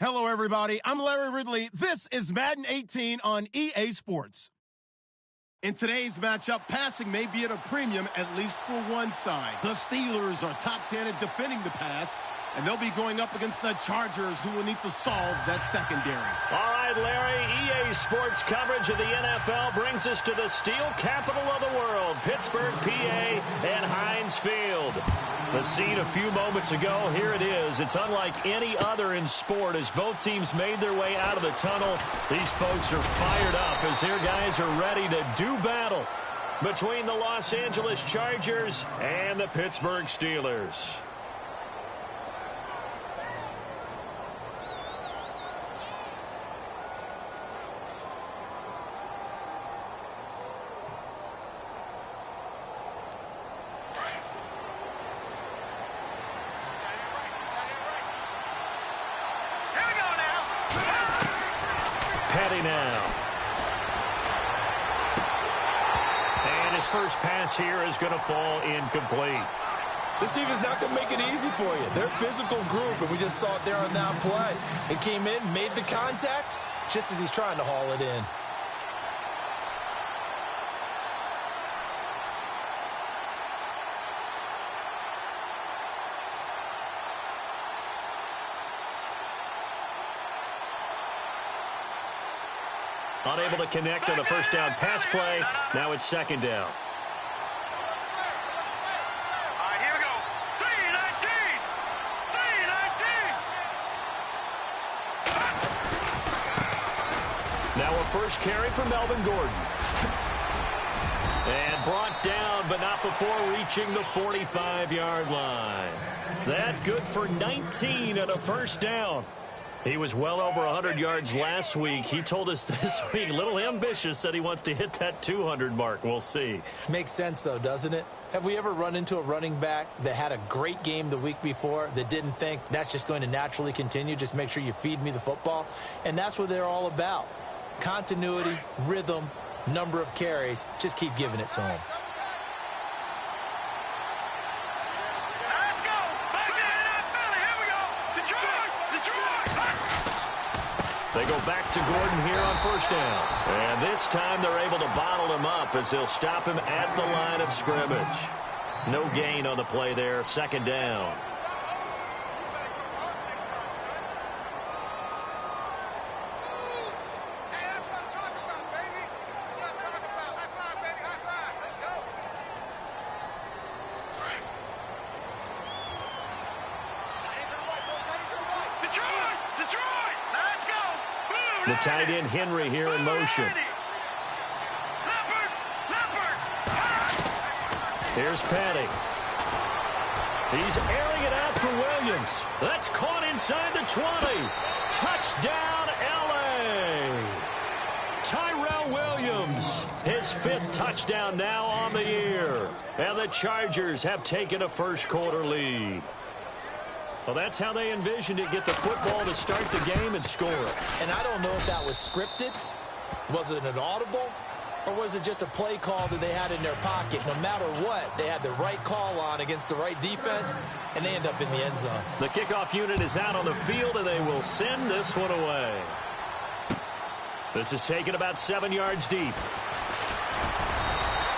Hello, everybody. I'm Larry Ridley. This is Madden 18 on EA Sports. In today's matchup, passing may be at a premium, at least for one side. The Steelers are top 10 at defending the pass, and they'll be going up against the Chargers, who will need to solve that secondary. All right, Larry, EA Sports coverage of the NFL brings us to the steel capital of the world, Pittsburgh, PA, and Heinz Field. The scene a few moments ago, here it is. It's unlike any other in sport as both teams made their way out of the tunnel. These folks are fired up as their guys are ready to do battle between the Los Angeles Chargers and the Pittsburgh Steelers. Now. And his first pass here is going to fall incomplete. This team is not going to make it easy for you. They're a physical group, and we just saw it there on that play. It came in, made the contact, just as he's trying to haul it in. Unable to connect on the first down pass play. Now it's second down. All right, here we go. 3-19. Now a first carry for Melvin Gordon. And brought down, but not before reaching the 45-yard line. That good for 19 and a first down. He was well over 100 yards last week. He told us this week, a little ambitious, said he wants to hit that 200 mark. We'll see. Makes sense, though, doesn't it? Have we ever run into a running back that had a great game the week before that didn't think that's just going to naturally continue? Just make sure you feed me the football. And that's what they're all about. Continuity, rhythm, number of carries. Just keep giving it to him. They go back to Gordon here on first down. And this time they're able to bottle him up as they'll stop him at the line of scrimmage. No gain on the play there, second down. The tight end Henry here in motion. Here's Petty. He's airing it out for Williams. That's caught inside the 20. Touchdown, L.A. Tyrell Williams, his 5th touchdown now on the year. And the Chargers have taken a first-quarter lead. Well, that's how they envisioned it, get the football to start the game and score. And I don't know if that was scripted. Was it an audible? Or was it just a play call that they had in their pocket? No matter what, they had the right call on against the right defense, and they end up in the end zone. The kickoff unit is out on the field, and they will send this one away. This is taken about 7 yards deep.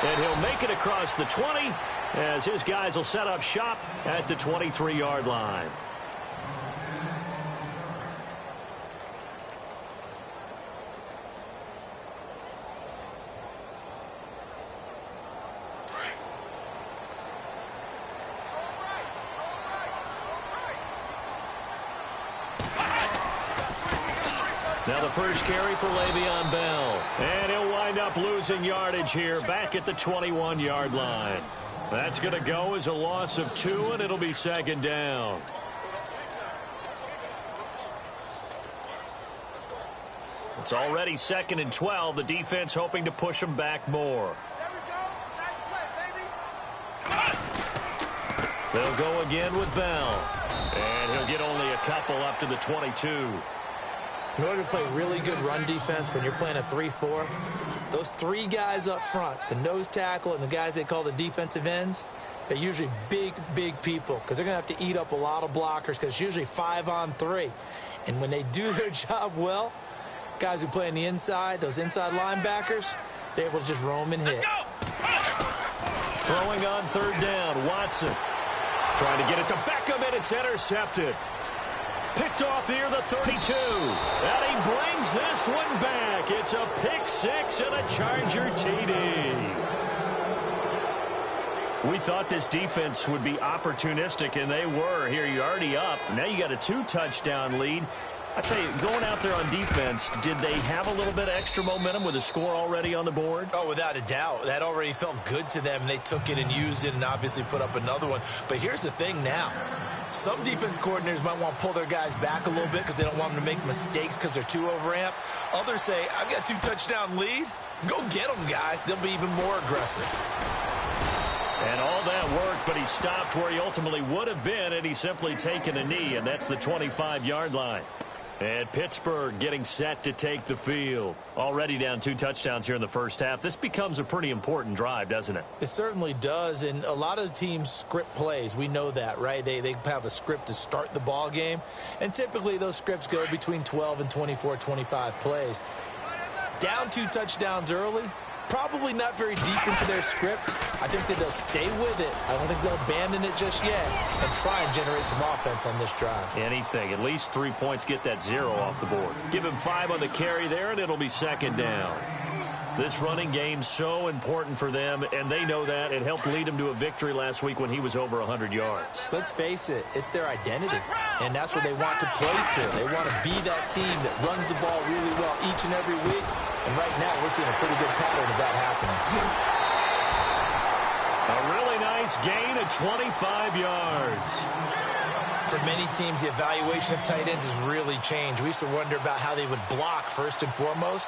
And he'll make it across the 20 as his guys will set up shop at the 23-yard line. Now the first carry for Le'Veon Bell. And he'll wind up losing yardage here back at the 21-yard line. That's going to go as a loss of 2, and it'll be second down. It's already 2nd and 12. The defense hoping to push them back more. They'll go again with Bell. And he'll get only a couple up to the 22. In order to play really good run defense when you're playing a 3-4, those 3 guys up front, the nose tackle and the guys they call the defensive ends, they're usually big, big people because they're going to have to eat up a lot of blockers because it's usually 5 on 3. And when they do their job well, guys who play on the inside, those inside linebackers, they're able to just roam and hit. Throwing on third down, Watson. Trying to get it to Beckham, and it's intercepted. Picked off near the 32. And he brings this one back. It's a pick six and a Charger TD. We thought this defense would be opportunistic, and they were. Here, you're already up. Now you got a 2-touchdown lead. I tell you, going out there on defense, did they have a little bit of extra momentum with a score already on the board? Oh, without a doubt. That already felt good to them, and they took it and used it and obviously put up another one. But here's the thing now. Some defense coordinators might want to pull their guys back a little bit because they don't want them to make mistakes because they're too overamped. Others say, I've got a 2-touchdown lead. Go get them, guys. They'll be even more aggressive. And all that worked, but he stopped where he ultimately would have been, and he's simply taken a knee, and that's the 25-yard line. And Pittsburgh getting set to take the field. Already down 2 touchdowns here in the first half. This becomes a pretty important drive, doesn't it? It certainly does, and a lot of the teams script plays. We know that, right? They have a script to start the ball game, and typically those scripts go between 12 and 24, 25 plays. Down 2 touchdowns early, probably not very deep into their script. I think that they'll stay with it. I don't think they'll abandon it just yet and try and generate some offense on this drive. Anything. At least 3 points, get that 0 off the board. Give him 5 on the carry there, and it'll be second down. This running game's so important for them, and they know that. It helped lead them to a victory last week when he was over 100 yards. Let's face it, it's their identity, and that's what they want to play to. They want to be that team that runs the ball really well each and every week, and right now we're seeing a pretty good pattern of that happening. A really nice gain of 25 yards. For many teams, the evaluation of tight ends has really changed. We used to wonder about how they would block first and foremost.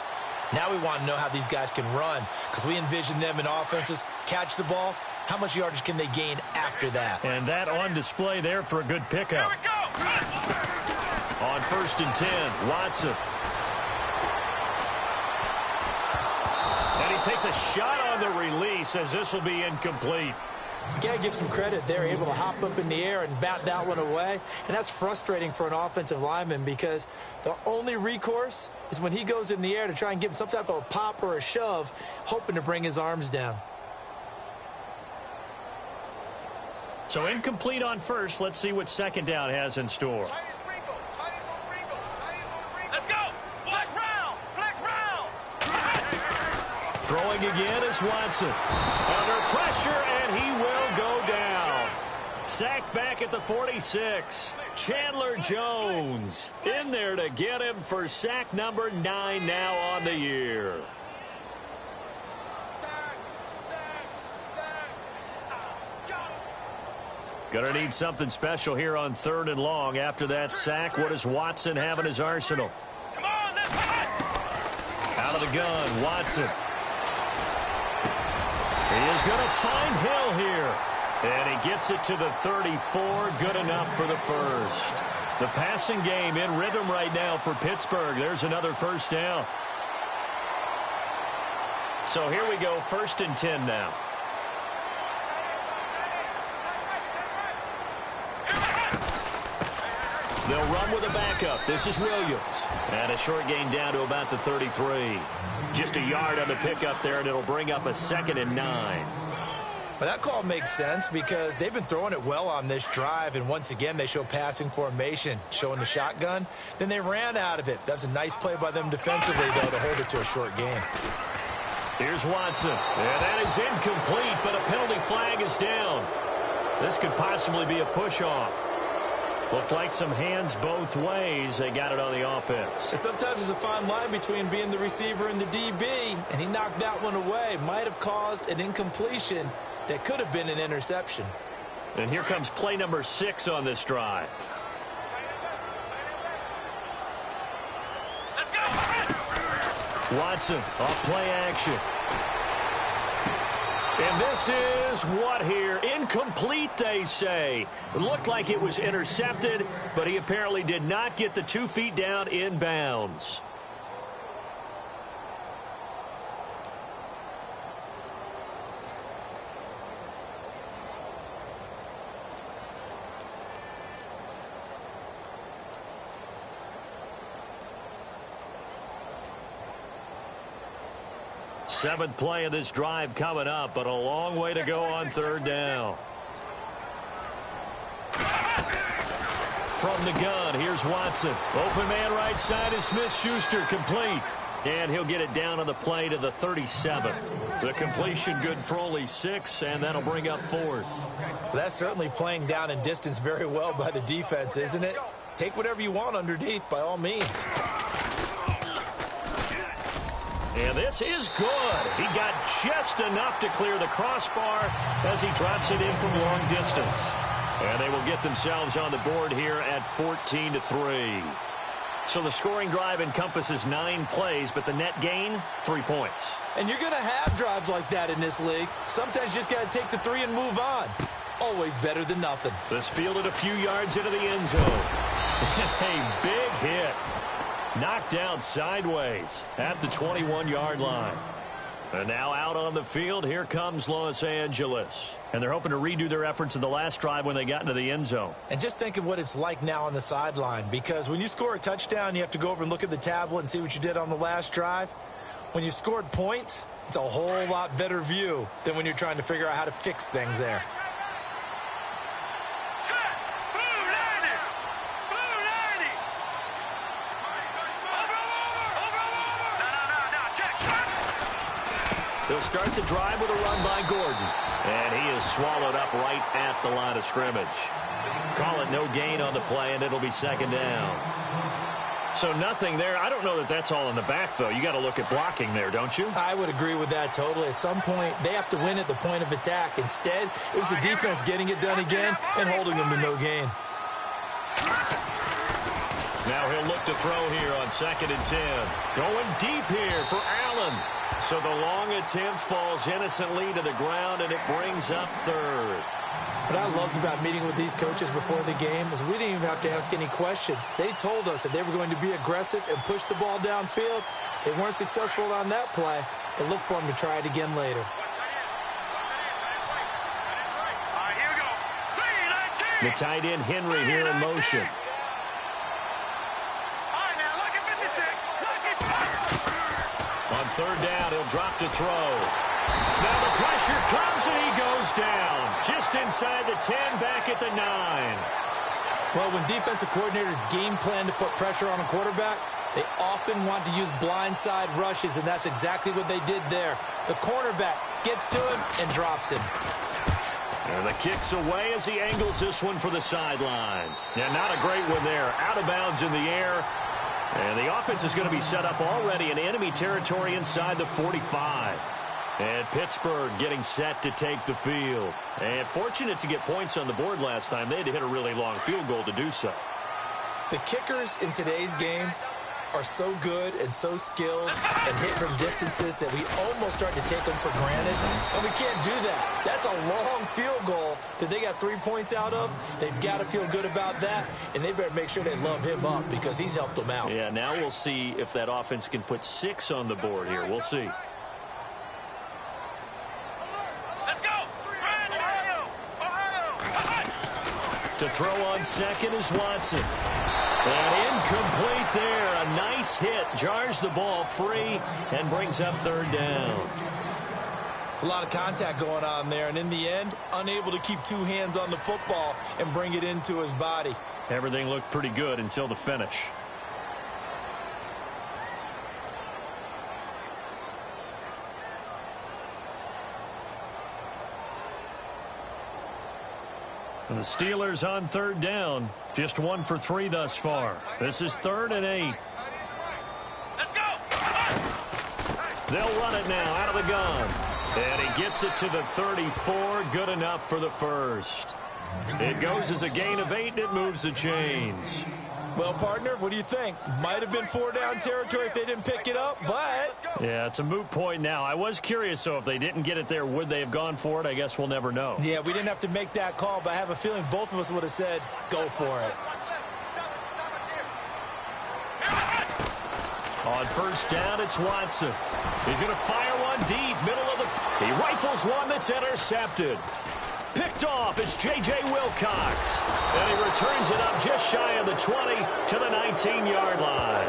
Now we want to know how these guys can run because we envision them in offenses catch the ball. How much yardage can they gain after that? And that on display there for a good pickup. On 1st and 10, Watson. And he takes a shot on the release as this will be incomplete. You got to give some credit. They're able to hop up in the air and bat that one away. And that's frustrating for an offensive lineman because the only recourse is when he goes in the air to try and give him some type of a pop or a shove, hoping to bring his arms down. So incomplete on first. Let's see what second down has in store. Let's go! Flex round! Flex round! Throwing again is Watson. Under pressure, and he will go down. Sacked back at the 46. Chandler Jones in there to get him for sack number 9 now on the year. Gonna need something special here on 3rd and long. After that sack, what does Watson have in his arsenal? Come on, let's go! Out of the gun, Watson. He is going to find Hill here. And he gets it to the 34. Good enough for the first. The passing game in rhythm right now for Pittsburgh. There's another first down. So here we go, 1st and 10 now. They'll run with a backup. This is Williams. And a short gain down to about the 33. Just a yard on the pickup there, and it'll bring up a 2nd and 9. But that call makes sense because they've been throwing it well on this drive, and once again they show passing formation, showing the shotgun. Then they ran out of it. That's a nice play by them defensively, though, to hold it to a short gain. Here's Watson. And that is incomplete, but a penalty flag is down. This could possibly be a push-off. Looked like some hands both ways. They got it on the offense. And sometimes there's a fine line between being the receiver and the DB, and he knocked that one away. Might have caused an incompletion that could have been an interception. And here comes play number 6 on this drive. Let's go! Watson off play action. And this is what here? Incomplete, they say. It looked like it was intercepted, but he apparently did not get the 2 feet down in bounds. Seventh play of this drive coming up, but a long way to go on third down. From the gun, here's Watson. Open man right side is Smith-Schuster, complete. And he'll get it down on the play to the 37. The completion good for only 6, and that'll bring up fourth. Well, that's certainly playing down in distance very well by the defense, isn't it? Take whatever you want underneath, by all means. And this is good. He got just enough to clear the crossbar as he drops it in from long distance. And they will get themselves on the board here at 14-3. So the scoring drive encompasses 9 plays, but the net gain, 3 points. And you're going to have drives like that in this league. Sometimes you just got to take the 3 and move on. Always better than nothing. This fielded a few yards into the end zone. A big hit. Knocked out sideways at the 21-yard line. And now out on the field, here comes Los Angeles. And they're hoping to redo their efforts in the last drive when they got into the end zone. And just think of what it's like now on the sideline, because when you score a touchdown, you have to go over and look at the tablet and see what you did on the last drive. When you scored points, it's a whole lot better view than when you're trying to figure out how to fix things there. They'll start the drive with a run by Gordon. And he is swallowed up right at the line of scrimmage. Call it no gain on the play, and it'll be second down. So nothing there. I don't know that that's all in the back, though. You got to look at blocking there, don't you? I would agree with that totally. At some point, they have to win at the point of attack. Instead, it was the defense getting it done again and holding them to no gain. Now he'll look to throw here on 2nd and 10. Going deep here for Allen. So the long attempt falls innocently to the ground, and it brings up third. What I loved about meeting with these coaches before the game is we didn't even have to ask any questions. They told us that they were going to be aggressive and push the ball downfield. They weren't successful on that play, but look for them to try it again later. The tight end Henry here in motion. On third down, he'll drop to throw. Now the pressure comes, and he goes down. Just inside the 10, back at the 9. Well, when defensive coordinators game plan to put pressure on a quarterback, they often want to use blindside rushes, and that's exactly what they did there. The cornerback gets to him and drops him. And the kick's away as he angles this one for the sideline. Yeah, not a great one there. Out of bounds in the air. And the offense is going to be set up already in enemy territory inside the 45. And Pittsburgh getting set to take the field. And fortunate to get points on the board last time. They had to hit a really long field goal to do so. The kickers in today's game are so good and so skilled and hit from distances that we almost start to take them for granted. And we can't do that. That's a long field goal that they got 3 points out of. They've got to feel good about that, and they better make sure they love him up because he's helped them out. Yeah, now we'll see if that offense can put 6 on the board here. We'll see. Let's go! To throw on 2nd is Watson. And incomplete there. A nice hit. Jars the ball free and brings up third down. It's a lot of contact going on there, and in the end, unable to keep 2 hands on the football and bring it into his body. Everything looked pretty good until the finish. And the Steelers on third down. Just 1 for 3 thus far. This is 3rd and 8. Let's go! They'll run it now out of the gun. And he gets it to the 34. Good enough for the first. It goes as a gain of 8, and it moves the chains. Well, partner, what do you think? Might have been 4-down territory if they didn't pick it up, but... Yeah, it's a moot point now. I was curious, so if they didn't get it there, would they have gone for it? I guess we'll never know. Yeah, we didn't have to make that call, but I have a feeling both of us would have said, go for it. On first down, it's Watson. He's going to fire one deep, middle of the... He rifles one that's intercepted. Picked off, it's J.J. Wilcox. And he returns it up just shy of the 20 to the 19-yard line.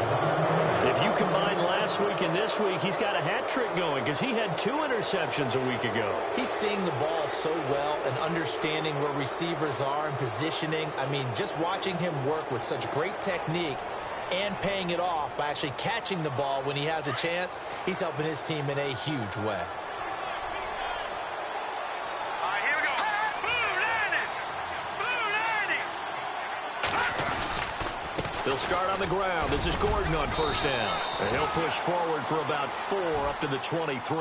If you combine last week and this week, he's got a hat trick going because he had 2 interceptions a week ago. He's seeing the ball so well and understanding where receivers are and positioning. I mean, just watching him work with such great technique and paying it off by actually catching the ball when he has a chance, he's helping his team in a huge way. They'll start on the ground. This is Gordon on first down. And he'll push forward for about 4 up to the 23.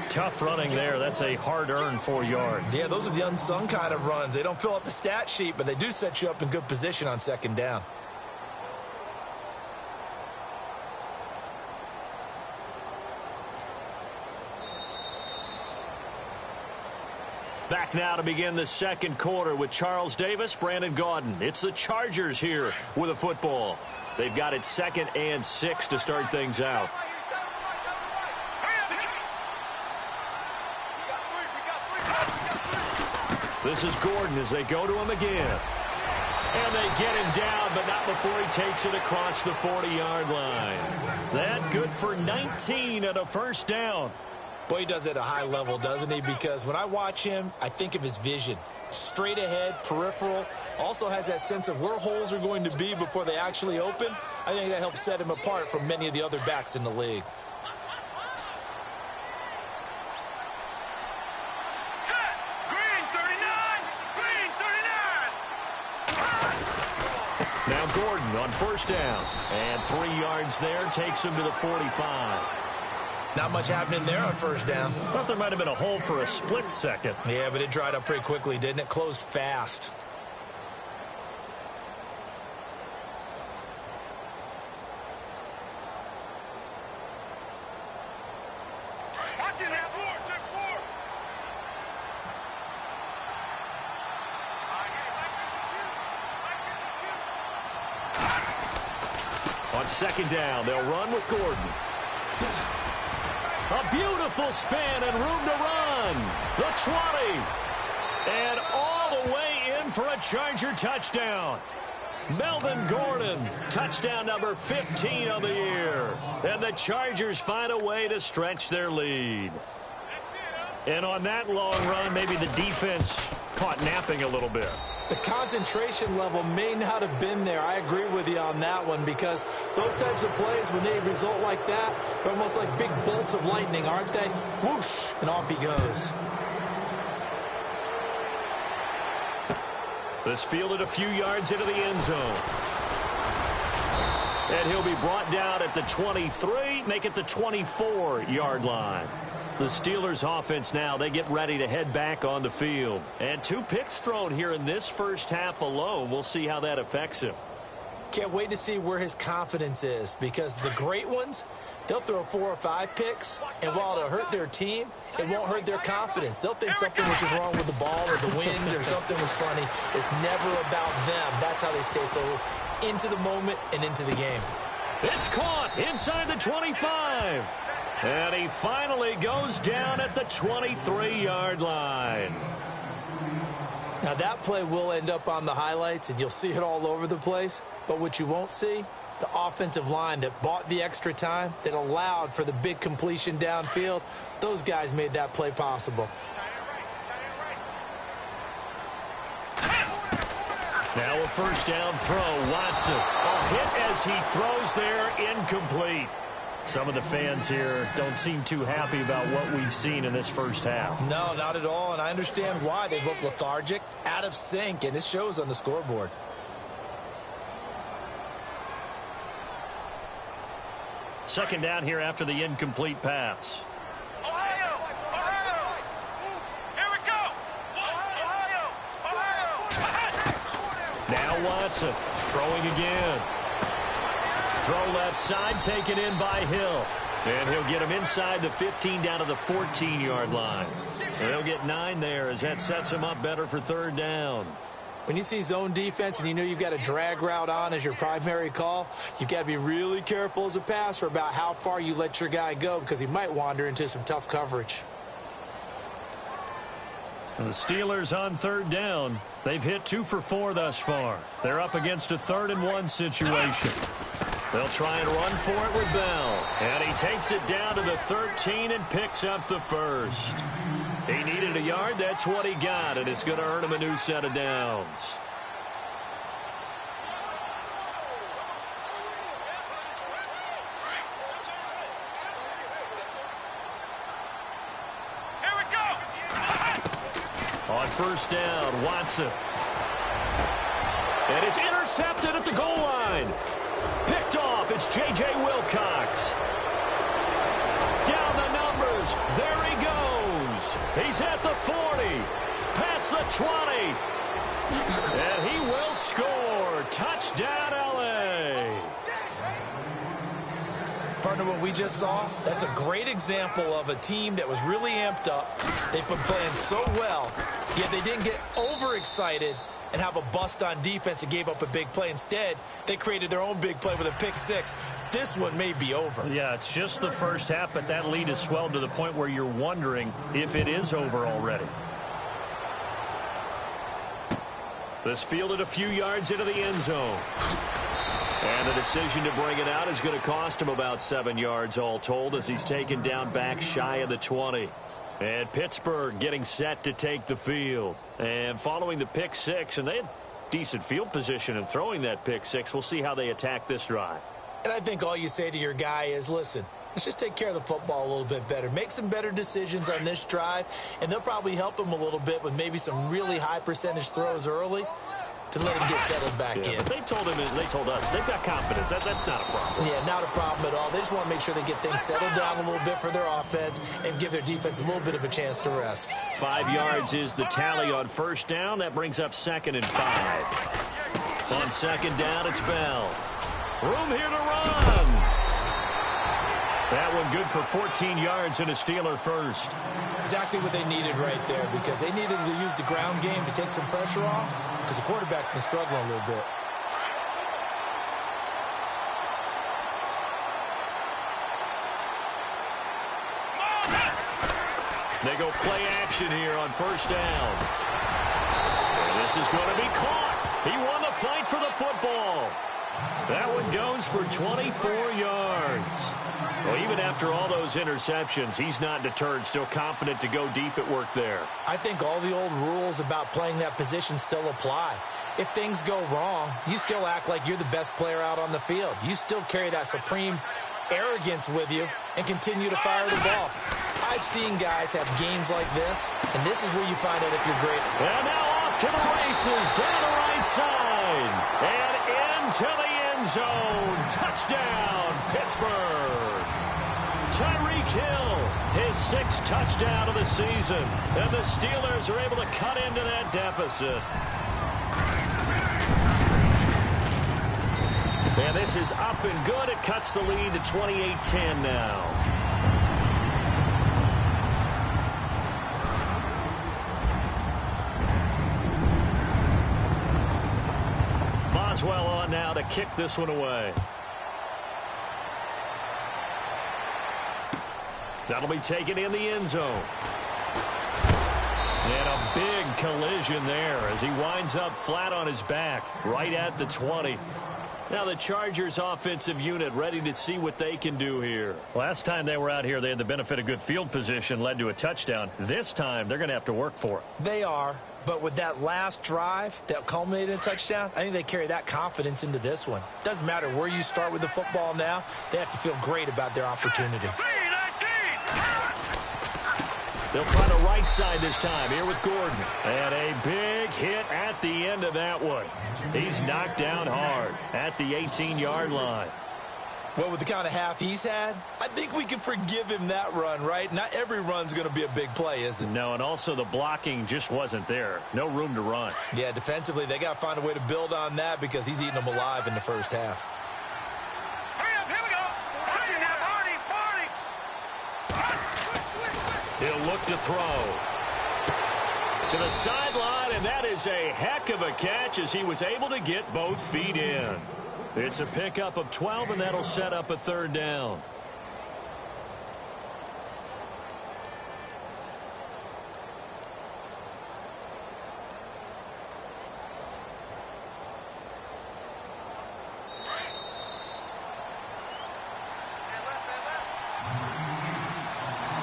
Tough running there. That's a hard-earned 4 yards. Yeah, those are the unsung kind of runs. They don't fill up the stat sheet, but they do set you up in good position on second down. Back now to begin the second quarter with Charles Davis, Brandon Gaudin. It's the Chargers here with a football. They've got it 2nd and 6 to start things out. This is Gordon as they go to him again. And they get him down, but not before he takes it across the 40-yard line. That good for 19 and a first down. Boy, he does it at a high level, doesn't he? Because when I watch him, I think of his vision. Straight ahead, peripheral. Also has that sense of where holes are going to be before they actually open. I think that helps set him apart from many of the other backs in the league. Green 39! Green 39! Now Gordon on first down. And 3 yards there takes him to the 45. Not much happening there on first down. Thought there might have been a hole for a split second. Yeah, but it dried up pretty quickly, didn't it? Closed fast. Watch it, check 4. On second down, they'll run with Gordon. A beautiful spin and room to run. The 20. And all the way in for a Charger touchdown. Melvin Gordon, touchdown number 15 of the year. And the Chargers find a way to stretch their lead. And on that long run, maybe the defense caught napping a little bit. The concentration level may not have been there. I agree with you on that one because those types of plays, when they result like that, they're almost like big bolts of lightning, aren't they? Whoosh, and off he goes. This fielded a few yards into the end zone. And he'll be brought down at the 23, make it the 24-yard line. The Steelers offense now, they get ready to head back on the field. And 2 picks thrown here in this first half alone. We'll see how that affects him. Can't wait to see where his confidence is because the great ones, they'll throw 4 or 5 picks, and while it'll hurt their team, it won't hurt their confidence. They'll think something was just wrong with the ball or the wind or something was funny. It's never about them. That's how they stay so into the moment and into the game. It's caught inside the 25. And he finally goes down at the 23-yard line. Now, that play will end up on the highlights, and you'll see it all over the place. But what you won't see, the offensive line that bought the extra time, that allowed for the big completion downfield, those guys made that play possible. Now a first down throw. Watson. A hit as he throws there, incomplete. Some of the fans here don't seem too happy about what we've seen in this first half. No, not at all, and I understand why. They look lethargic, out of sync, and it shows on the scoreboard. Second down here after the incomplete pass. Ohio! Ohio! Here we go! Ohio! Now Watson throwing again. Throw left side, taken in by Hill. And he'll get him inside the 15 down to the 14-yard line. And he'll get 9 there as that sets him up better for third down. When you see zone defense and you know you've got a drag route on as your primary call, you've got to be really careful as a passer about how far you let your guy go because he might wander into some tough coverage. And the Steelers on third down. They've hit 2 for 4 thus far. They're up against a 3rd and 1 situation. They'll try and run for it with Bell. And he takes it down to the 13 and picks up the first. He needed a yard. That's what he got, and it's going to earn him a new set of downs. On first down, Watson. And it's intercepted at the goal line. Picked off, it's J.J. Wilcox. Down the numbers, there he goes. He's at the 40, past the 20. And he will score. Touchdown, L.A. Partner, what we just saw, that's a great example of a team that was really amped up. They've been playing so well, yet they didn't get overexcited and have a bust on defense and gave up a big play. Instead, they created their own big play with a pick six. This one may be over. Yeah, it's just the first half, but that lead has swelled to the point where you're wondering if it is over already. This fielded a few yards into the end zone. And the decision to bring it out is going to cost him about 7 yards all told as he's taken down back shy of the 20. And Pittsburgh getting set to take the field. And following the pick six, and they had decent field position in throwing that pick six. We'll see how they attack this drive. And I think all you say to your guy is, listen, let's just take care of the football a little bit better. Make some better decisions on this drive, and they'll probably help him a little bit with maybe some really high percentage throws early to let him get settled back in. But they told us, they've got confidence. That's not a problem. Yeah, not a problem at all. They just want to make sure they get things settled down a little bit for their offense and give their defense a little bit of a chance to rest. 5 yards is the tally on first down. That brings up 2nd and 5. On 2nd down, it's Bell. Room here to run. That one good for 14 yards and a Steeler first. Exactly what they needed right there, because they needed to use the ground game to take some pressure off, because the quarterback's been struggling a little bit. They go play action here on first down. And this is going to be caught. He won the fight for the football. That one goes for 24 yards. Well, even after all those interceptions, he's not deterred, still confident to go deep at work there. I think all the old rules about playing that position still apply. If things go wrong, you still act like you're the best player out on the field. You still carry that supreme arrogance with you and continue to fire the ball. I've seen guys have games like this, and this is where you find out if you're great. And now off to the races, down the right side, and into the end zone. Touchdown, Pittsburgh. Tyreek Hill, his 6th touchdown of the season, and the Steelers are able to cut into that deficit. And this is up and good. It cuts the lead to 28-10 now. Boswell on now to kick this one away. That'll be taken in the end zone. And a big collision there as he winds up flat on his back right at the 20. Now the Chargers offensive unit ready to see what they can do here. Last time they were out here, they had the benefit of good field position, led to a touchdown. This time, they're going to have to work for it. They are, but with that last drive that culminated in a touchdown, I think they carry that confidence into this one. Doesn't matter where you start with the football now, they have to feel great about their opportunity. They'll try the right side this time here with Gordon. And a big hit at the end of that one. He's knocked down hard at the 18-yard line. Well, with the kind of half he's had, I think we can forgive him that run, right? Not every run's going to be a big play, is it? No, and also the blocking just wasn't there. No room to run. Yeah, defensively, they got to find a way to build on that because he's eating them alive in the first half. He'll look to throw. To the sideline, and that is a heck of a catch as he was able to get both feet in. It's a pickup of 12, and that'll set up a 3rd down.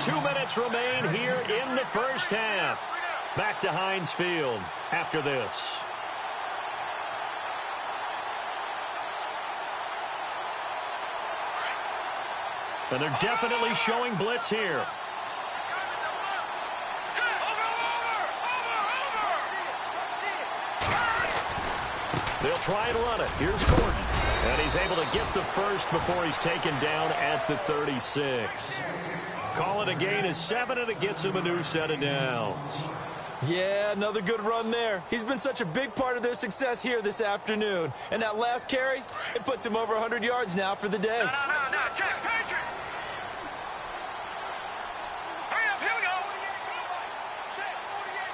2 minutes remain here in the first half. Back to Heinz Field after this. And they're definitely showing blitz here. They'll try and run it. Here's Gordon. And he's able to get the first before he's taken down at the 36. Call it a gain of 7, and it gets him a new set of downs. Yeah, another good run there. He's been such a big part of their success here this afternoon. And that last carry, it puts him over 100 yards now for the day. No, check, Patrick. Hurry up, here we go. Check, 48,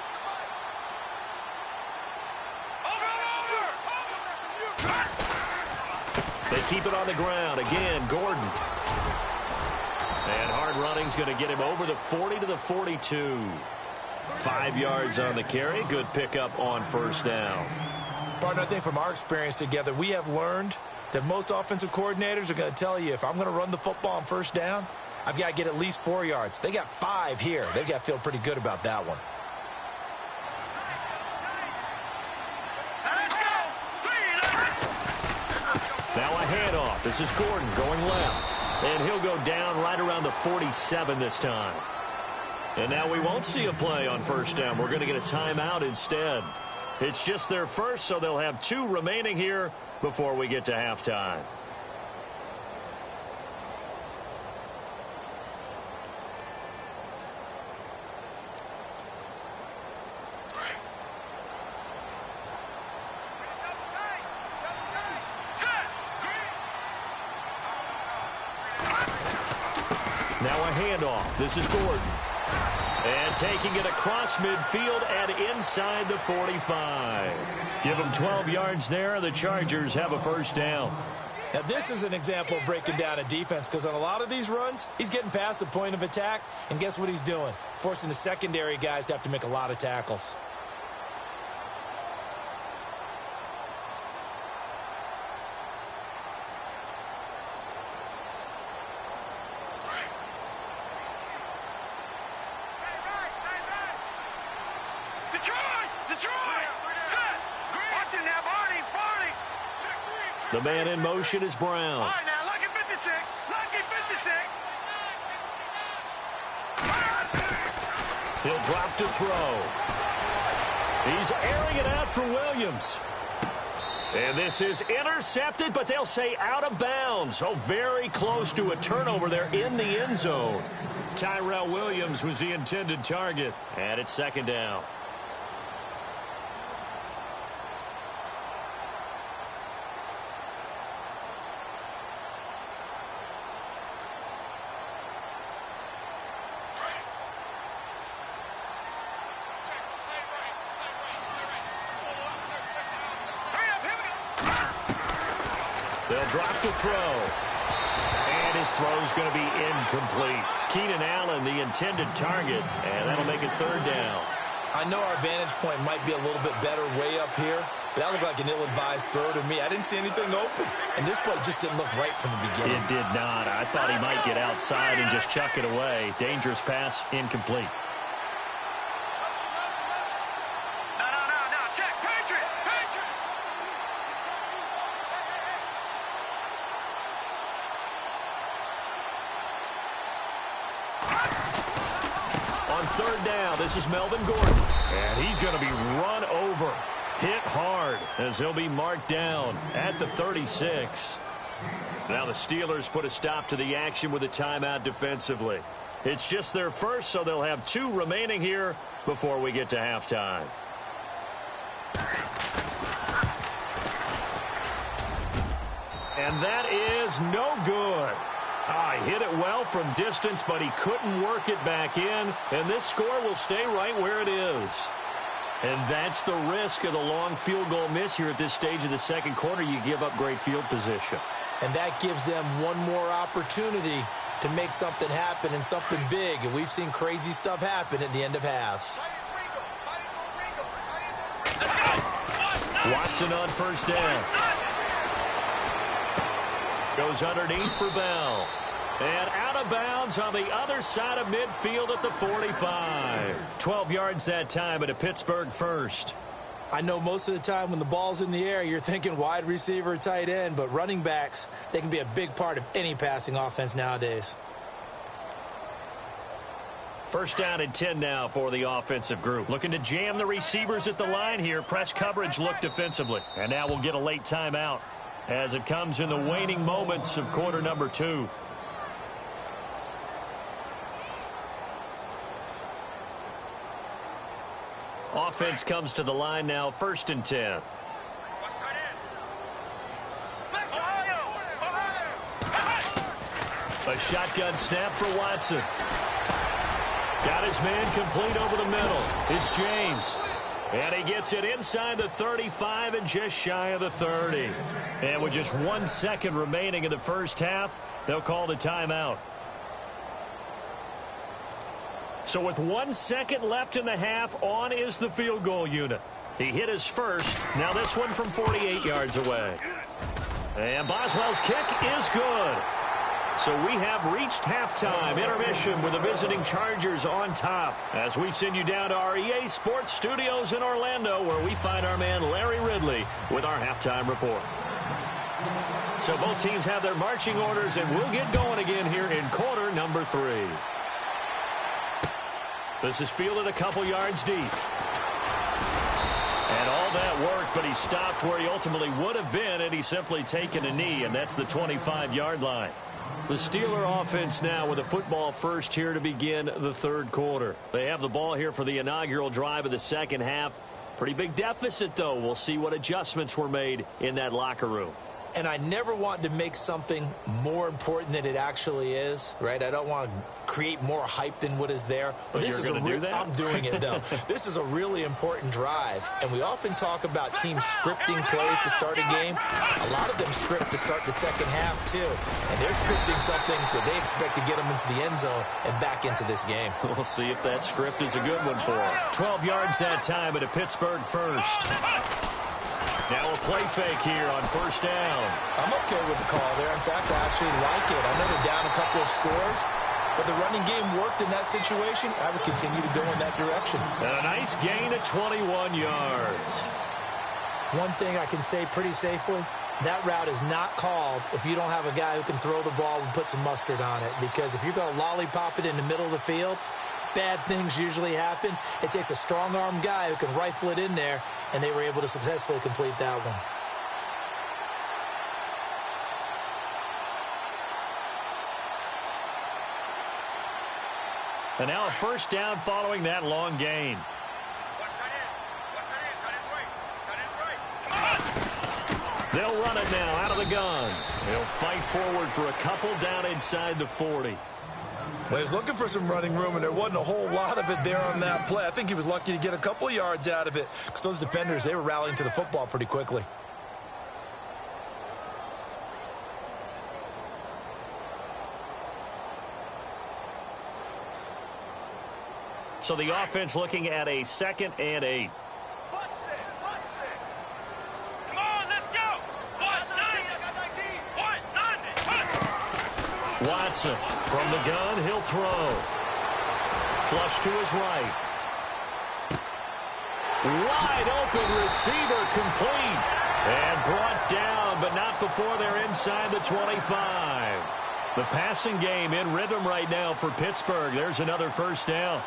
over. They keep it on the ground. Again, Gordon. And hard running's going to get him over the 40 to the 42. 5 yards on the carry. Good pickup on first down. Partner, I think from our experience together, we have learned that most offensive coordinators are going to tell you, if I'm going to run the football on first down, I've got to get at least 4 yards. They got 5 here. They've got to feel pretty good about that one. Now a handoff. This is Gordon going left. And he'll go down right around the 47 this time. And now we won't see a play on first down. We're going to get a timeout instead. It's just their first, so they'll have 2 remaining here before we get to halftime. Now a handoff. This is Gordon. And taking it across midfield and inside the 45. Give them 12 yards there. The Chargers have a first down. Now, this is an example of breaking down a defense, because on a lot of these runs, he's getting past the point of attack, and guess what he's doing? Forcing the secondary guys to have to make a lot of tackles. The man in motion is Brown. All right, now, lucky 56. Lucky 56. He'll drop to throw. He's airing it out for Williams. And this is intercepted, but they'll say out of bounds. Oh, very close to a turnover there in the end zone. Tyrell Williams was the intended target, and it's second down. They'll drop to throw. And his throw's going to be incomplete. Keenan Allen, the intended target, and that'll make it third down. I know our vantage point might be a little bit better way up here, but that looked like an ill-advised throw to me. I didn't see anything open, and this play just didn't look right from the beginning. It did not. I thought he might get outside and just chuck it away. Dangerous pass, incomplete. Third down, this is Melvin Gordon. And he's going to be run over, hit hard, as he'll be marked down at the 36. Now the Steelers put a stop to the action with a timeout defensively. It's just their first, so they'll have 2 remaining here before we get to halftime. And that is no good. He hit it well from distance, but he couldn't work it back in, and this score will stay right where it is. And that's the risk of the long field goal miss here at this stage of the second quarter. You give up great field position. And that gives them one more opportunity to make something happen and something big, and we've seen crazy stuff happen at the end of halves. Watson on first down. Goes underneath for Bell. And out of bounds on the other side of midfield at the 45. 12 yards that time at a Pittsburgh first. I know most of the time when the ball's in the air, you're thinking wide receiver, tight end, but running backs, they can be a big part of any passing offense nowadays. First down and 10 now for the offensive group. Looking to jam the receivers at the line here. Press coverage look defensively. And now we'll get a late timeout as it comes in the waning moments of quarter number 2. Offense comes to the line now, first and 10. A shotgun snap for Watson. Got his man complete over the middle. It's James. And he gets it inside the 35 and just shy of the 30. And with just 1 second remaining in the first half, they'll call the timeout. So with 1 second left in the half, on is the field goal unit. He hit his first. Now this one from 48 yards away. And Boswell's kick is good. So we have reached halftime intermission with the visiting Chargers on top as we send you down to our EA Sports Studios in Orlando, where we find our man Larry Ridley with our halftime report. So both teams have their marching orders, and we'll get going again here in quarter number 3. This is fielded a couple yards deep. And all that work, but he stopped where he ultimately would have been had he simply taken a knee, and that's the 25-yard line. The Steeler offense now with a football first here to begin the third quarter. They have the ball here for the inaugural drive of the second half. Pretty big deficit, though. We'll see what adjustments were made in that locker room. And I never want to make something more important than it actually is, right? I don't want to create more hype than what is there. But this is do that? I'm doing it, though. This is a really important drive. And we often talk about teams scripting plays to start a game. A lot of them script to start the second half, too. And they're scripting something that they expect to get them into the end zone and back into this game. We'll see if that script is a good one for them. 12 yards that time at a Pittsburgh first. Now a play fake here on first down. I'm okay with the call there. In fact, I actually like it. I know they're down a couple of scores, but the running game worked in that situation. I would continue to go in that direction. And a nice gain of 21 yards. One thing I can say pretty safely, that route is not called if you don't have a guy who can throw the ball and put some mustard on it. Because if you're going to lollipop it in the middle of the field, bad things usually happen. It takes a strong-arm guy who can rifle it in there, and they were able to successfully complete that one. And now a first down following that long gain. They'll run it now out of the gun. They'll fight forward for a couple down inside the 40. Well, he was looking for some running room, and there wasn't a whole lot of it there on that play. I think he was lucky to get a couple of yards out of it because those defenders, they were rallying to the football pretty quickly. So the offense looking at a 2nd and 8. Watson from the gun, he'll throw. Flush to his right. Wide open receiver complete. And brought down, but not before they're inside the 25. The passing game in rhythm right now for Pittsburgh. There's another first down.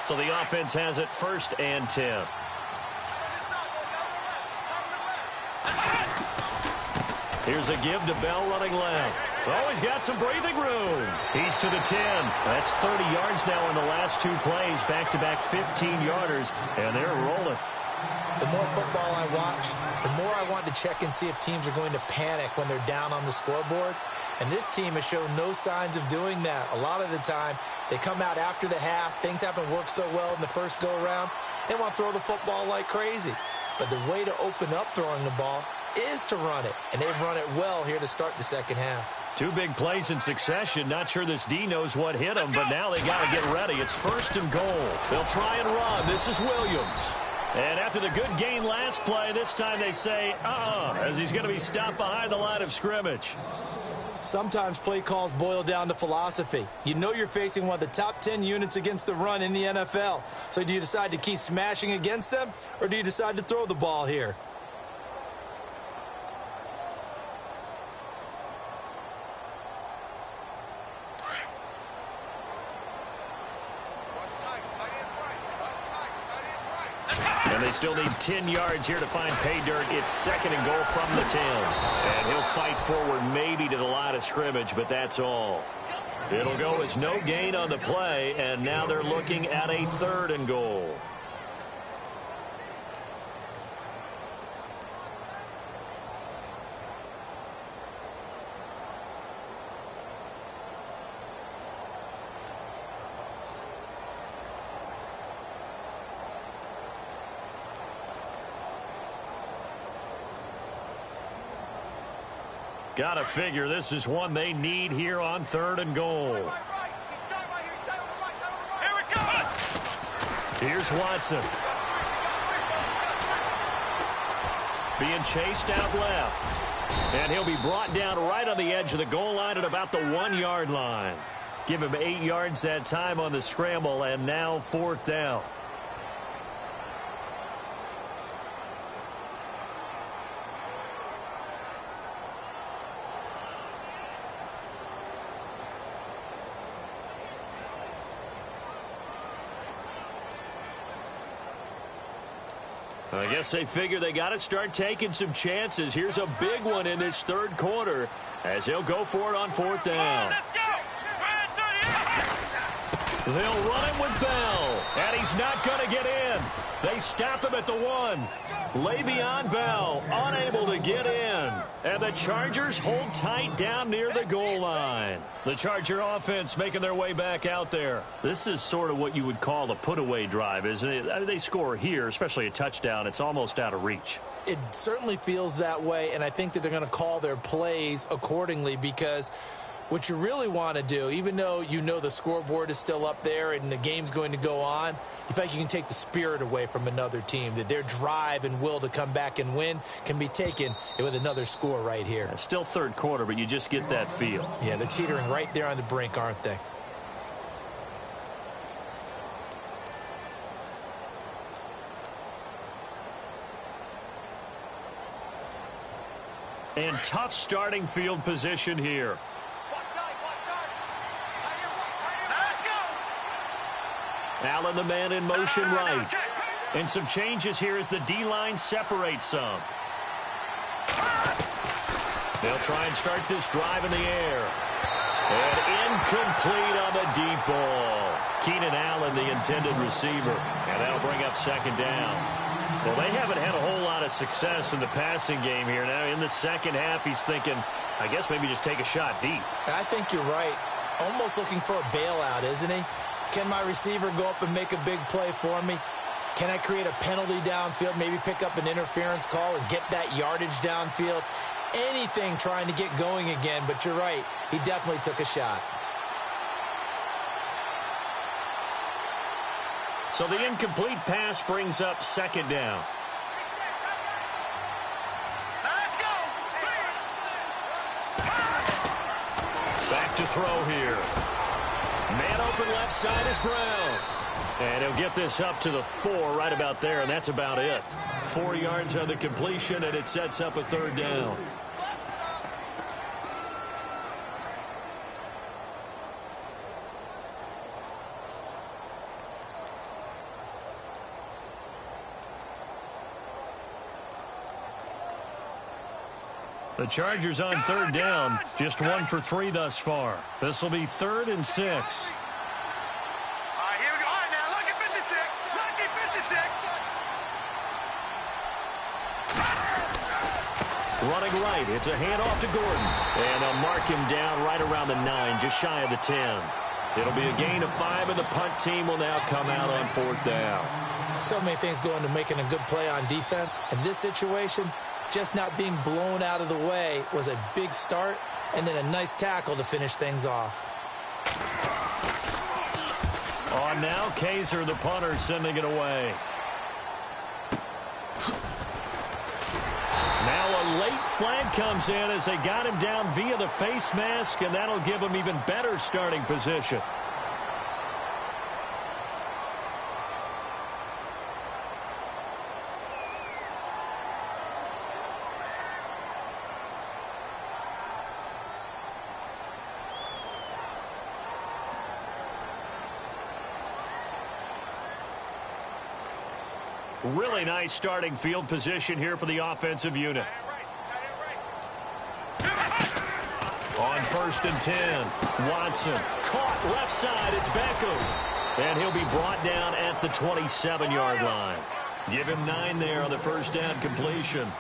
So the offense has it 1st and 10. Here's a give to Bell running left. Oh, he's got some breathing room. He's to the 10. That's 30 yards now in the last 2 plays. Back-to-back 15-yarders, and they're rolling. The more football I watch, the more I want to check and see if teams are going to panic when they're down on the scoreboard. And this team has shown no signs of doing that. A lot of the time, they come out after the half. Things haven't worked so well in the first go-around. They want to throw the football like crazy. But the way to open up throwing the ball is to run it. And they've run it well here to start the second half. 2 big plays in succession. Not sure this D knows what hit him, but now they got to get ready. It's 1st and goal. They'll try and run. This is Williams. And after the good gain last play, this time they say, as he's going to be stopped behind the line of scrimmage. Sometimes play calls boil down to philosophy. You know you're facing one of the top 10 units against the run in the NFL. So do you decide to keep smashing against them, or do you decide to throw the ball here? And they still need 10 yards here to find pay dirt. It's 2nd and goal from the 10. And he'll fight forward maybe to the line of scrimmage, but that's all. It'll go as no gain on the play, and now they're looking at a 3rd and goal. Got to figure this is one they need here on 3rd and goal. Here we go. Here's Watson. Being chased out left. And he'll be brought down right on the edge of the goal line at about the 1-yard line. Give him 8 yards that time on the scramble, and now 4th down. I guess they figure they got to start taking some chances. Here's a big one in this 3rd quarter as he'll go for it on 4th down. They'll run him with Bell, and he's not going to get in. They stop him at the 1. Le'Veon Bell unable to get in. And the Chargers hold tight down near the goal line. The Charger offense making their way back out there. This is sort of what you would call a put-away drive, isn't it? I mean, they score here, especially a touchdown. It's almost out of reach. It certainly feels that way, and I think that they're going to call their plays accordingly, because what you really want to do, even though you know the scoreboard is still up there and the game's going to go on, you think you can take the spirit away from another team, that their drive and will to come back and win can be taken with another score right here. It's still 3rd quarter, but you just get that feel. Yeah, they're teetering right there on the brink, aren't they? And tough starting field position here. Allen, the man in motion right. And some changes here as the D-line separates some. They'll try and start this drive in the air. And incomplete on the deep ball. Keenan Allen, the intended receiver. And that'll bring up 2nd down. Well, they haven't had a whole lot of success in the passing game here. Now, in the 2nd half, he's thinking, I guess maybe just take a shot deep. I think you're right. Almost looking for a bailout, isn't he? Can my receiver go up and make a big play for me? Can I create a penalty downfield, maybe pick up an interference call and get that yardage downfield? Anything trying to get going again, but you're right. He definitely took a shot. So the incomplete pass brings up 2nd down. Let's go. Back to throw here. Man open left side is Brown. And he'll get this up to the 4 right about there, and that's about it. 4 yards on the completion, and it sets up a 3rd down. The Chargers on 3rd down, just 1 for 3 thus far. This will be 3rd and 6. All right, here we go. All right, now, lucky 56. Lucky 56. Running right, it's a handoff to Gordon. And they'll mark him down right around the 9, just shy of the 10. It'll be a gain of 5, and the punt team will now come out on 4th down. So many things go into making a good play on defense. In this situation, just not being blown out of the way was a big start, and then a nice tackle to finish things off. On now, Kaiser, the punter, sending it away. flag comes in as they got him down via the face mask, and that'll give him even better starting position. Really nice starting field position here for the offensive unit. On 1st and 10, Watson caught left side. It's Beckham. And he'll be brought down at the 27-yard line. Give him 9 there on the first down completion.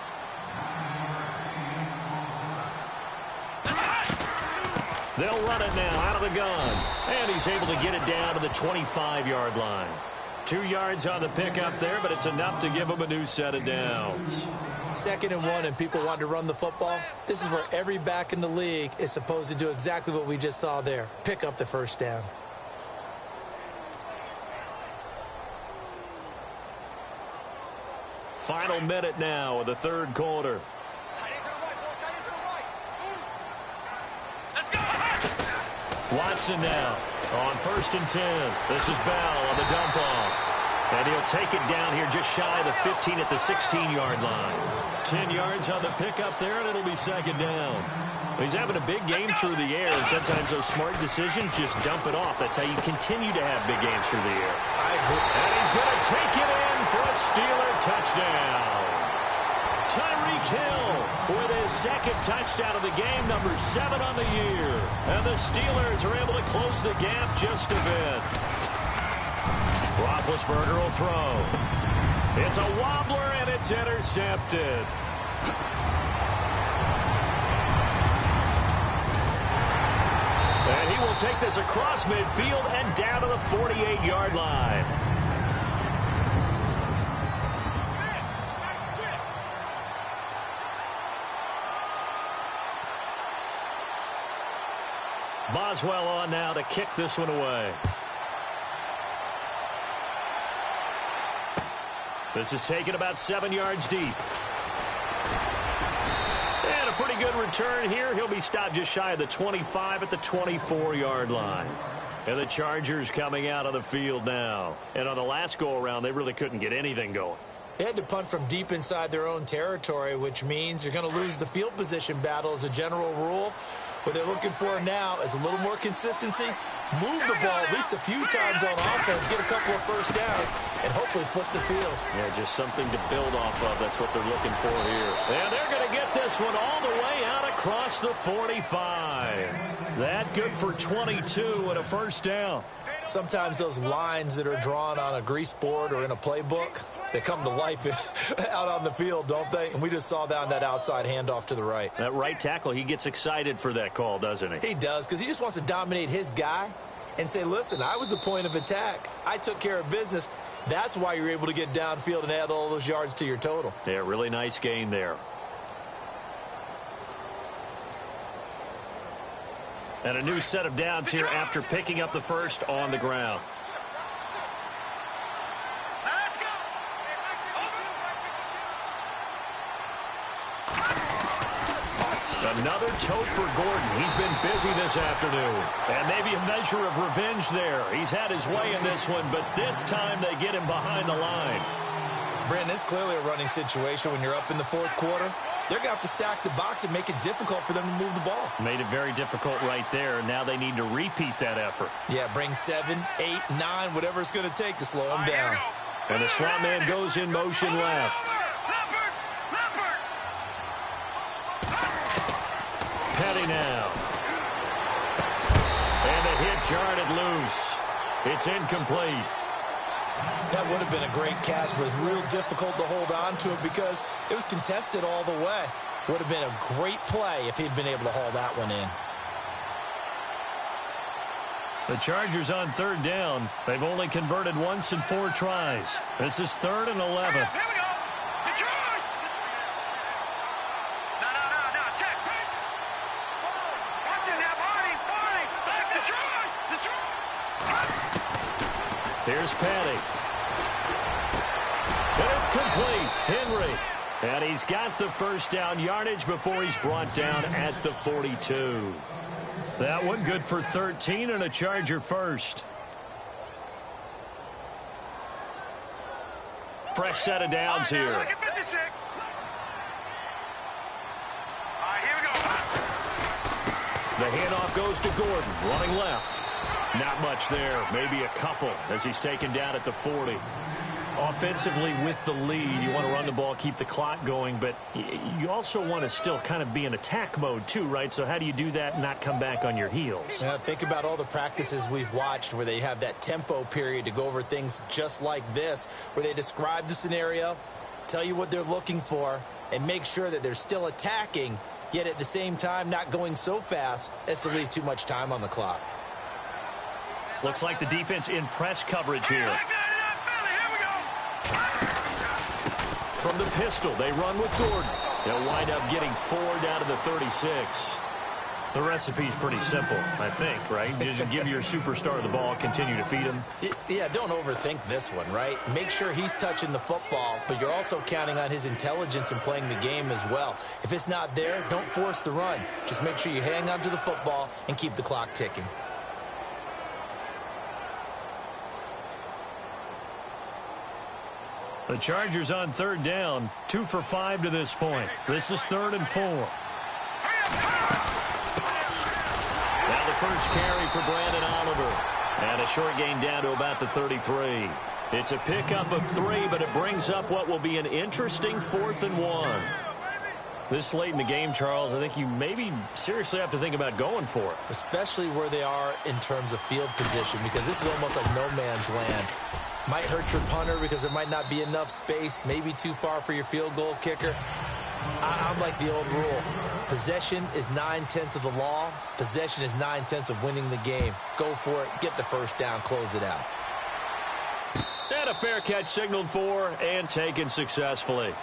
They'll run it now out of the gun. And he's able to get it down to the 25-yard line. 2 yards on the pickup there, but it's enough to give them a new set of downs. 2nd and 1 and people want to run the football. This is where every back in the league is supposed to do exactly what we just saw there. Pick up the first down. Final minute now of the 3rd quarter. Watson now on 1st and 10. This is Bell on the dump off. And he'll take it down here just shy of the 15 at the 16-yard line. 10 yards on the pickup there, and it'll be 2nd down. He's having a big game through the air, and sometimes those smart decisions just dump it off. That's how you continue to have big games through the air. I agree. And he's going to take it in for a Steeler touchdown. Tyreek Hill with his 2nd touchdown of the game, number 7 on the year. And the Steelers are able to close the gap just a bit. Roethlisberger will throw. It's a wobbler, and it's intercepted. And he will take this across midfield and down to the 48-yard line. Boswell on now to kick this one away. This is taken about 7 yards deep. And a pretty good return here. He'll be stopped just shy of the 25 at the 24-yard line. And the Chargers coming out on the field now. And on the last go-around, they really couldn't get anything going. They had to punt from deep inside their own territory, which means you're going to lose the field position battle as a general rule. What they're looking for now is a little more consistency, move the ball at least a few times on offense, get a couple of first downs, and hopefully flip the field. Yeah, just something to build off of. That's what they're looking for here. And they're going to get this one all the way out across the 45. That good for 22 and a first down. Sometimes those lines that are drawn on a grease board or in a playbook, they come to life out on the field, don't they? And we just saw down that outside handoff to the right. That right tackle, he gets excited for that call, doesn't he? He does, because he just wants to dominate his guy and say, listen, I was the point of attack. I took care of business. That's why you're able to get downfield and add all those yards to your total. Yeah, really nice gain there. And a new set of downs here after picking up the first on the ground. Another tote for Gordon. He's been busy this afternoon. And maybe a measure of revenge there. He's had his way in this one, but this time they get him behind the line. Brandon, it's clearly a running situation when you're up in the 4th quarter. They're going to have to stack the box and make it difficult for them to move the ball. Made it very difficult right there. Now they need to repeat that effort. Yeah, bring 7, 8, 9, whatever it's going to take to slow them down. And the slot man goes in motion left. Petty now. And the hit jarred it loose. It's incomplete. That would have been a great catch, but it was real difficult to hold on to it because it was contested all the way. Would have been a great play if he'd been able to haul that one in. The Chargers on 3rd down. They've only converted once in 4 tries. This is 3rd and 11. Here we go. Detroit! No, check. Watch it now, Barney. Back Detroit! Here's Petty. And it's complete. Henry And he's got the first down yardage before he's brought down at the 42. That one good for 13 and a Charger first. Fresh set of downs here. Look at 56. All right, here we go. The handoff goes to Gordon, running left. Not much there, maybe a couple as he's taken down at the 40. Offensively with the lead, you want to run the ball, keep the clock going, but you also want to still kind of be in attack mode too, right? So how do you do that and not come back on your heels? Yeah, think about all the practices we've watched where they have that tempo period to go over things just like this, where they describe the scenario, tell you what they're looking for, and make sure that they're still attacking, yet at the same time not going so fast as to leave too much time on the clock. Looks like the defense in press coverage here. From the pistol, they run with Gordon. They'll wind up getting 4 down to the 36. The recipe's pretty simple, I think, right? Just give your superstar the ball, continue to feed him. Yeah, don't overthink this one, right? Make sure he's touching the football, but you're also counting on his intelligence in playing the game as well. If it's not there, don't force the run. Just make sure you hang on to the football and keep the clock ticking. The Chargers on third down, 2 for 5 to this point. This is 3rd and 4. Now the first carry for Brandon Oliver. And a short gain down to about the 33. It's a pickup of 3, but it brings up what will be an interesting 4th and 1. This late in the game, Charles, I think you maybe seriously have to think about going for it. Especially where they are in terms of field position, because this is almost like no man's land. Might hurt your punter because there might not be enough space, maybe too far for your field goal kicker. I'm like the old rule. Possession is 9/10 of the law. Possession is 9/10 of winning the game. Go for it. Get the first down. Close it out. And a fair catch signaled for and taken successfully.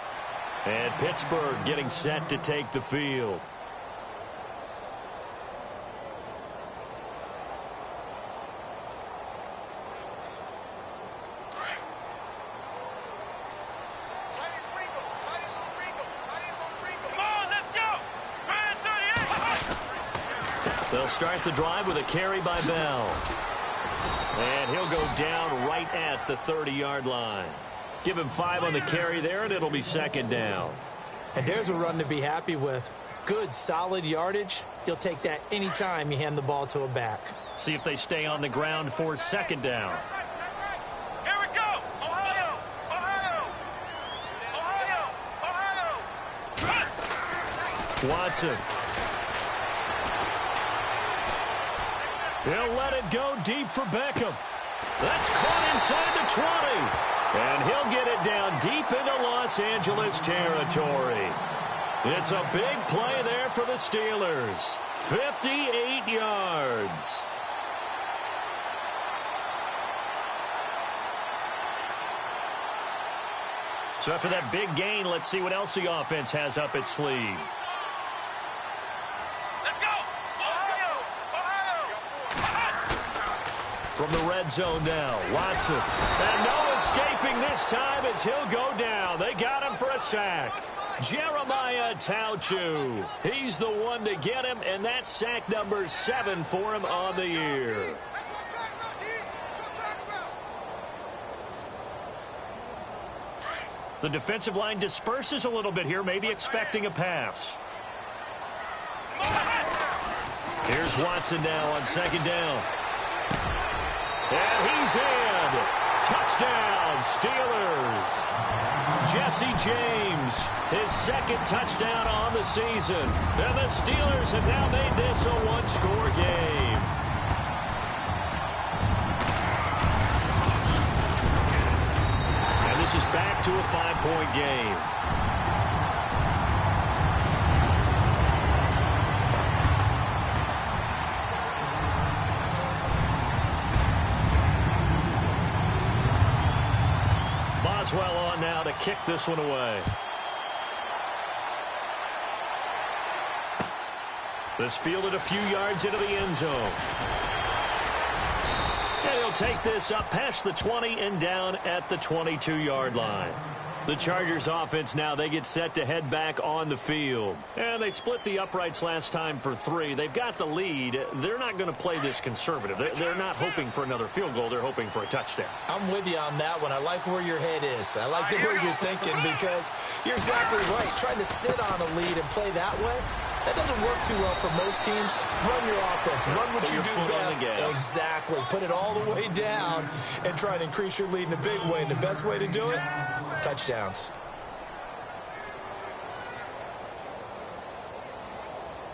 And Pittsburgh getting set to take the field. They'll start the drive with a carry by Bell. And he'll go down right at the 30-yard line. Give him 5 on the carry there, and it'll be 2nd down. And there's a run to be happy with. Good, solid yardage. You'll take that anytime you hand the ball to a back. See if they stay on the ground for 2nd down. Here we go. Ohio. Ohio. Ohio. Ohio. Watson. He'll let it go deep for Beckham. That's caught inside the 20. And he'll get it down deep into Los Angeles territory. It's a big play there for the Steelers. 58 yards. So after that big gain, let's see what else the offense has up its sleeve. From the red zone now, Watson. And no escaping this time as he'll go down. They got him for a sack. Jeremiah Tauchu. He's the one to get him, and that's sack number 7 for him on the year. The defensive line disperses a little bit here, maybe expecting a pass. Here's Watson now on 2nd down. And he's in. Touchdown, Steelers. Jesse James, his 2nd touchdown on the season. And the Steelers have now made this a 1-score game. And this is back to a 5-point game. Boswell on now to kick this one away. This fielded a few yards into the end zone. And he'll take this up past the 20 and down at the 22-yard line. The Chargers offense now, they get set to head back on the field. And they split the uprights last time for 3. They've got the lead. They're not going to play this conservative. They're not hoping for another field goal. They're hoping for a touchdown. I'm with you on that one. I like where your head is. I like the way you're thinking because you're exactly right. Trying to sit on a lead and play that way, that doesn't work too well for most teams. Run your offense. Run what you do best. Exactly. Put it all the way down and try to increase your lead in a big way. And the best way to do it, touchdowns.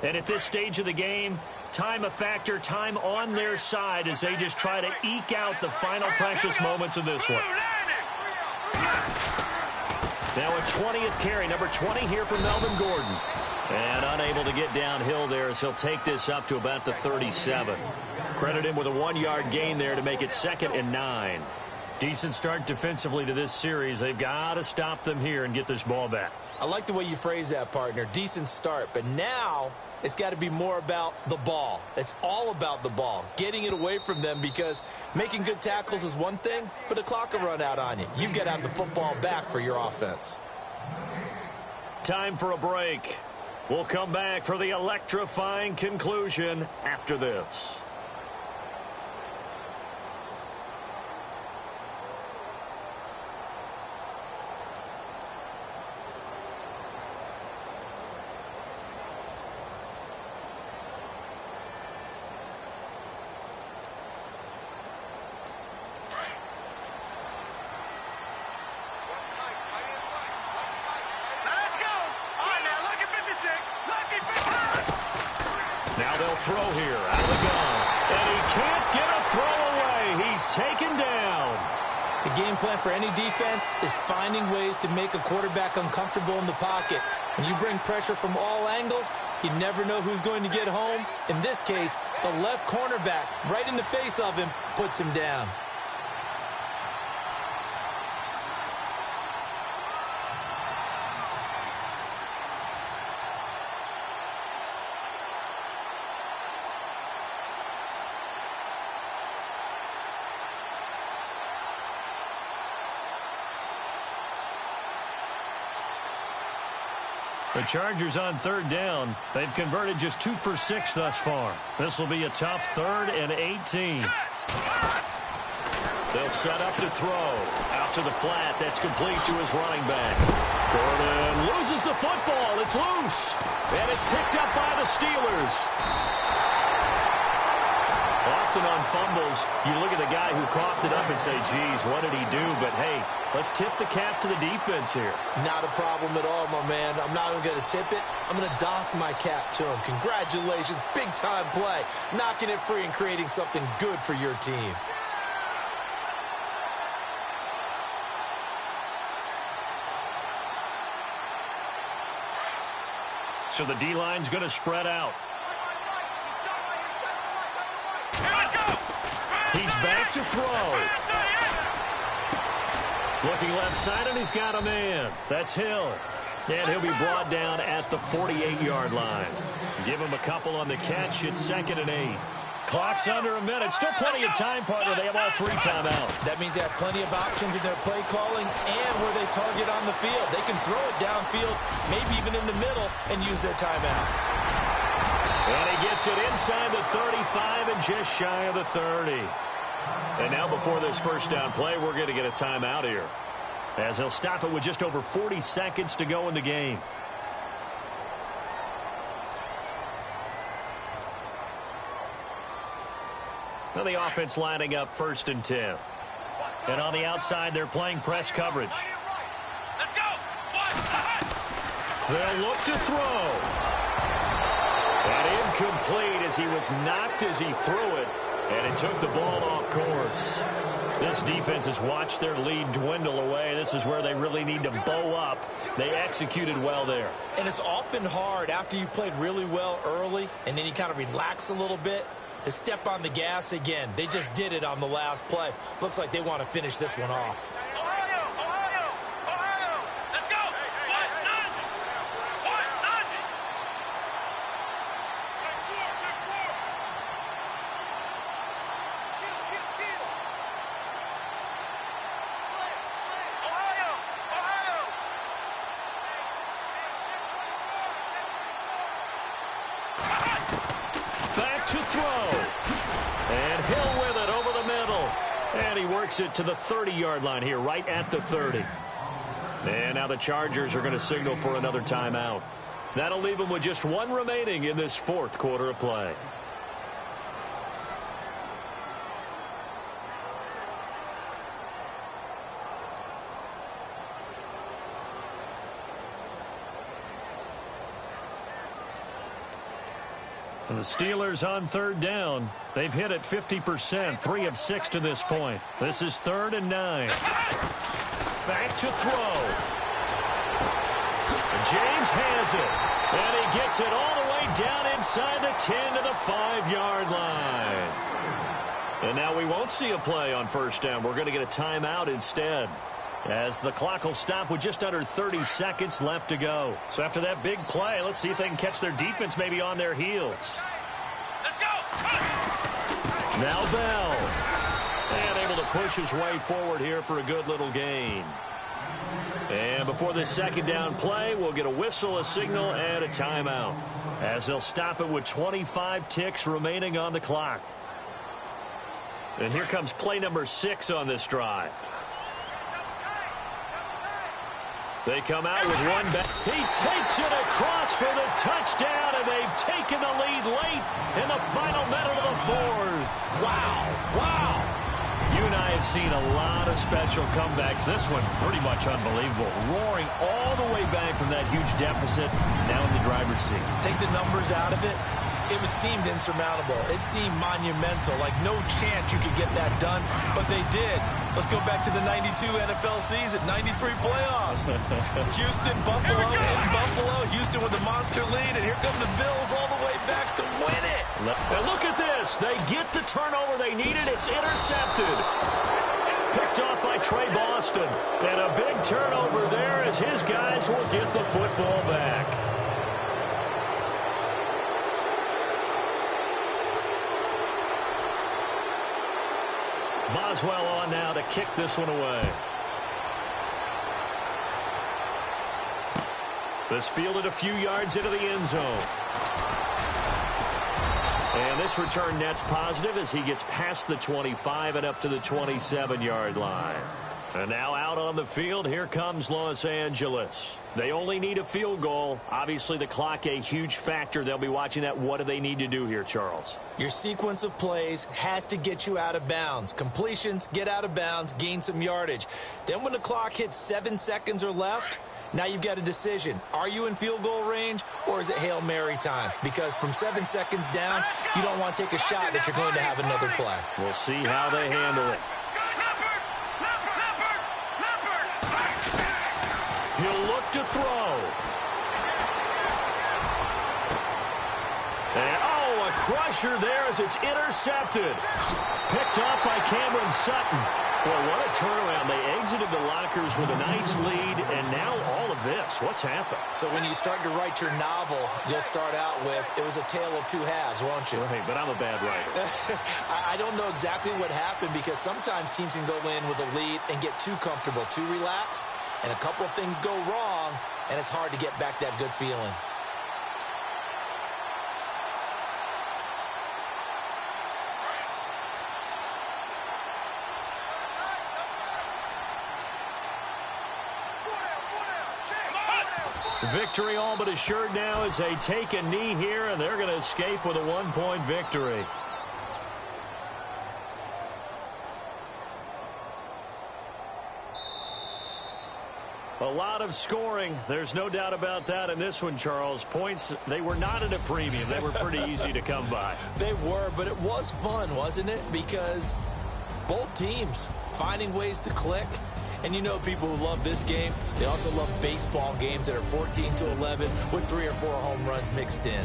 And at this stage of the game, time a factor, time on their side as they just try to eke out the final precious moments of this one. Now a 20th carry, number 20 here for Melvin Gordon. And unable to get downhill there as he'll take this up to about the 37. Credit him with a 1-yard gain there to make it 2nd and 9. Decent start defensively to this series. They've got to stop them here and get this ball back. I like the way you phrase that, partner. Decent start. But now it's got to be more about the ball. It's all about the ball. Getting it away from them because making good tackles is one thing, but the clock will run out on you. You've got to have the football back for your offense. Time for a break. We'll come back for the electrifying conclusion after this. Now they'll throw here out of the gun. And he can't get a throw away. He's taken down. The game plan for any defense is finding ways to make a quarterback uncomfortable in the pocket. When you bring pressure from all angles, you never know who's going to get home. In this case, the left cornerback, right in the face of him, puts him down. The Chargers on 3rd down. They've converted just 2 for 6 thus far. This will be a tough 3rd and 18. They'll set up to throw. Out to the flat. That's complete to his running back. Gordon loses the football. It's loose. And it's picked up by the Steelers. Often on fumbles, you look at the guy who coughed it up and say, geez, what did he do? But, hey, let's tip the cap to the defense here. Not a problem at all, my man. I'm not even going to tip it. I'm going to doff my cap to him. Congratulations. Big-time play. Knocking it free and creating something good for your team. So the D-line's going to spread out. He's back to throw. Looking left side, and he's got a man. That's Hill. And he'll be brought down at the 48-yard line. Give him a couple on the catch. It's 2nd and 8. Clock's under a minute. Still plenty of time, partner. They have all 3 timeouts. That means they have plenty of options in their play calling and where they target on the field. They can throw it downfield, maybe even in the middle, and use their timeouts. And he gets it inside the 35 and just shy of the 30. And now before this first down play, we're going to get a timeout here, as he'll stop it with just over 40 seconds to go in the game. Now the offense lining up 1st and 10. And on the outside, they're playing press coverage. They'll look to throw. And incomplete as he was knocked as he threw it. And it took the ball off course. This defense has watched their lead dwindle away. This is where they really need to bow up. They executed well there. And it's often hard after you've played really well early and then you kind of relax a little bit to step on the gas again. They just did it on the last play. Looks like they want to finish this one off. takes it to the 30-yard line here, right at the 30. And now the Chargers are going to signal for another timeout. That'll leave them with just one remaining in this fourth quarter of play. And the Steelers on third down. They've hit it 50%, 3 of 6 to this point. This is 3rd and 9. Back to throw. James has it. And he gets it all the way down inside the 10 to the 5-yard line. And now we won't see a play on first down. We're going to get a timeout instead, as the clock will stop with just under 30 seconds left to go. So after that big play, let's see if they can catch their defense maybe on their heels. Let's go. Now Bell. And able to push his way forward here for a good little gain. And before this second down play, we'll get a whistle, a signal, and a timeout, as they'll stop it with 25 ticks remaining on the clock. And here comes play number 6 on this drive. They come out with one back. He takes it across for the touchdown, and they've taken the lead late in the final minute of the fourth. Wow. Wow. You and I have seen a lot of special comebacks. This one pretty much unbelievable. Roaring all the way back from that huge deficit, now in the driver's seat. Take the numbers out of it. It seemed insurmountable. It seemed monumental, like no chance you could get that done, but they did. Let's go back to the 92 NFL season, 93 playoffs. Houston, Buffalo, in Buffalo. Houston with the monster lead, and here come the Bills all the way back to win it. And look at this. They get the turnover they needed. It's intercepted. Picked off by Trey Boston. And a big turnover there as his guys will get the football back. Boswell on now to kick this one away. This fielded a few yards into the end zone. And this return net's positive as he gets past the 25 and up to the 27-yard line. And now out on the field, here comes Los Angeles. They only need a field goal. Obviously, the clock a huge factor. They'll be watching that. What do they need to do here, Charles? Your sequence of plays has to get you out of bounds. Completions, get out of bounds, gain some yardage. Then when the clock hits 7 seconds or left, now you've got a decision. Are you in field goal range, or is it Hail Mary time? Because from 7 seconds down, you don't want to take a shot that you're going to have another play. We'll see how they handle it. He'll look to throw. And, a crusher there as it's intercepted. Picked off by Cameron Sutton. Well, what a turnaround. They exited the lockers with a nice lead, and now all of this. What's happened? So when you start to write your novel, you'll start out with, it was a tale of two halves, won't you? Right, but I'm a bad writer. I don't know exactly what happened, because sometimes teams can go in with a lead and get too comfortable, too relaxed, and a couple of things go wrong, and it's hard to get back that good feeling. Victory all but assured now as they take a knee here, and they're going to escape with a one-point victory. A lot of scoring. There's no doubt about that in this one, Charles. Points, they were not at a premium. They were pretty easy to come by. They were, but it was fun, wasn't it? Because both teams finding ways to click. And you know people who love this game, they also love baseball games that are 14-11 with 3 or 4 home runs mixed in.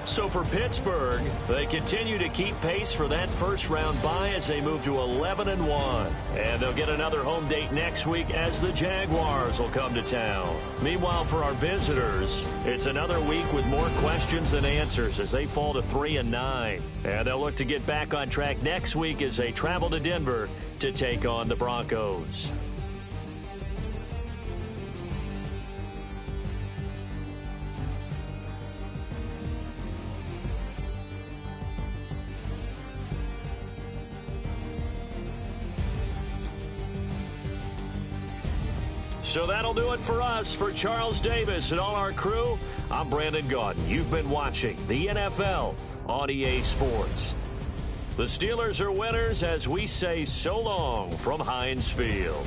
So for Pittsburgh, they continue to keep pace for that first-round bye as they move to 11-1. And they'll get another home date next week as the Jaguars will come to town. Meanwhile, for our visitors, it's another week with more questions than answers as they fall to 3-9. And they'll look to get back on track next week as they travel to Denver to take on the Broncos. So that'll do it for us. For Charles Davis and all our crew, I'm Brandon Gaudin. You've been watching the NFL on EA Sports. The Steelers are winners as we say so long from Heinz Field.